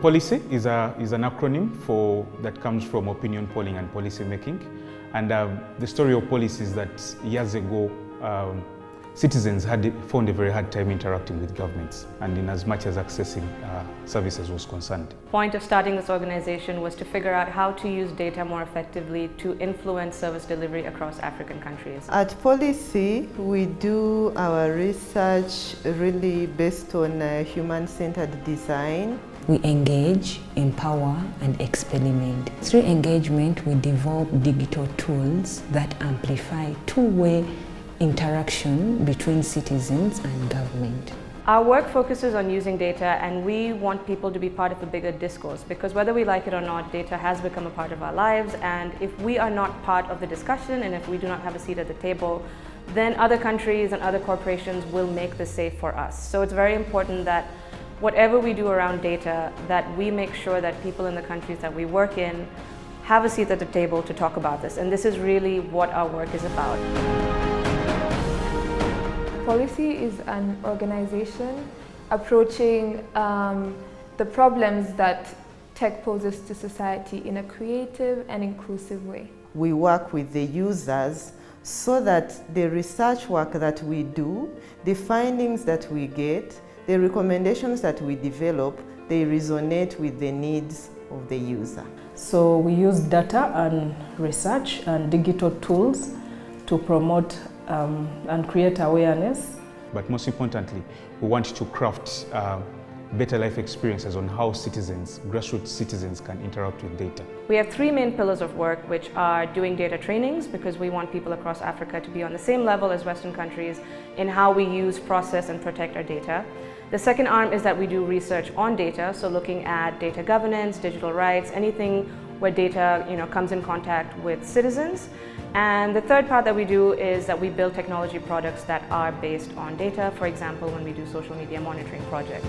Pollicy is an acronym that comes from opinion polling and policy making. And the story of Pollicy is that years ago, citizens had found a very hard time interacting with governments, and in as much as accessing services was concerned. The point of starting this organization was to figure out how to use data more effectively to influence service delivery across African countries. At Pollicy, we do our research really based on human-centered design. We engage, empower, and experiment. Through engagement, we develop digital tools that amplify two-way interaction between citizens and government. Our work focuses on using data, and we want people to be part of a bigger discourse, because whether we like it or not, data has become a part of our lives, and if we are not part of the discussion and if we do not have a seat at the table, then other countries and other corporations will make this safe for us. So it's very important that whatever we do around data, that we make sure that people in the countries that we work in have a seat at the table to talk about this, and this is really what our work is about. Pollicy is an organization approaching the problems that tech poses to society in a creative and inclusive way. We work with the users so that the research work that we do, the findings that we get, the recommendations that we develop, they resonate with the needs of the user. So we use data and research and digital tools to promote and create awareness. But most importantly, we want to craft better life experiences on how citizens, grassroots citizens, can interact with data. We have three main pillars of work, which are doing data trainings, because we want people across Africa to be on the same level as Western countries in how we use, process, and protect our data. The second arm is that we do research on data, so looking at data governance, digital rights, anything where data comes in contact with citizens. And the third part that we do is that we build technology products that are based on data, for example, when we do social media monitoring projects.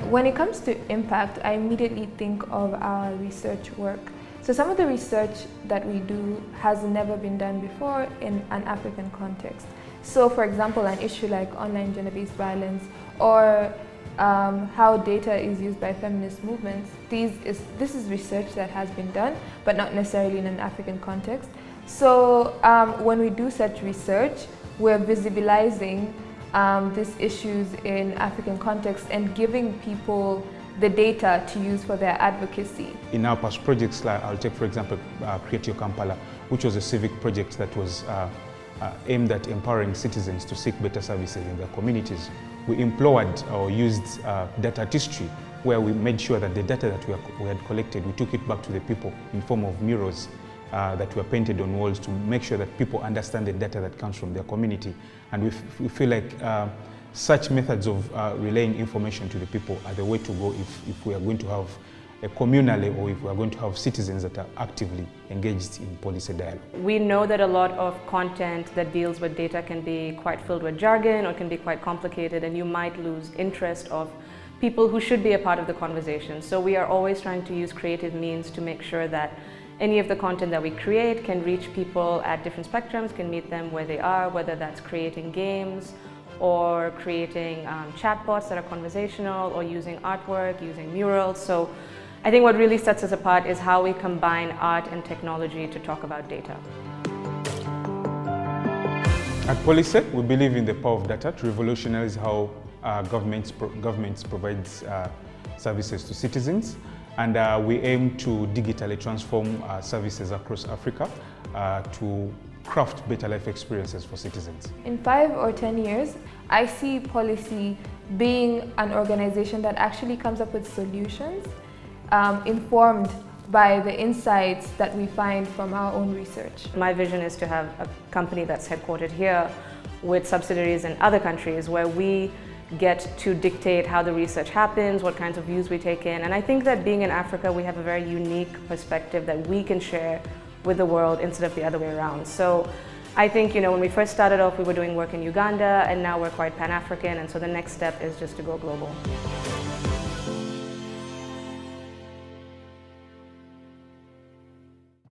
When it comes to impact, I immediately think of our research work. So some of the research that we do has never been done before in an African context. So for example, an issue like online gender-based violence, or how data is used by feminist movements. This is research that has been done, but not necessarily in an African context. So when we do such research, we're visibilizing these issues in African context and giving people the data to use for their advocacy. In our past projects, I'll take for example Create Your Kampala, which was a civic project that was aimed at empowering citizens to seek better services in their communities. We implored or used data artistry, where we made sure that the data that we had collected, we took it back to the people in form of murals that were painted on walls to make sure that people understand the data that comes from their community. And we feel like such methods of relaying information to the people are the way to go if we are going to have a communally, or if we are going to have citizens that are actively engaged in policy dialogue. We know that a lot of content that deals with data can be quite filled with jargon or can be quite complicated, and you might lose interest of people who should be a part of the conversation. So we are always trying to use creative means to make sure that any of the content that we create can reach people at different spectrums, can meet them where they are, whether that's creating games or creating chatbots that are conversational, or using artwork, using murals. So I think what really sets us apart is how we combine art and technology to talk about data. At Pollicy, we believe in the power of data to revolutionize how governments provide services to citizens. And we aim to digitally transform services across Africa to craft better life experiences for citizens. In 5 or 10 years, I see Pollicy being an organization that actually comes up with solutions informed by the insights that we find from our own research. My vision is to have a company that's headquartered here with subsidiaries in other countries, where we get to dictate how the research happens, what kinds of views we take in. And I think that being in Africa, we have a very unique perspective that we can share with the world instead of the other way around. So I think, when we first started off, we were doing work in Uganda, and now we're quite Pan-African, and so the next step is just to go global.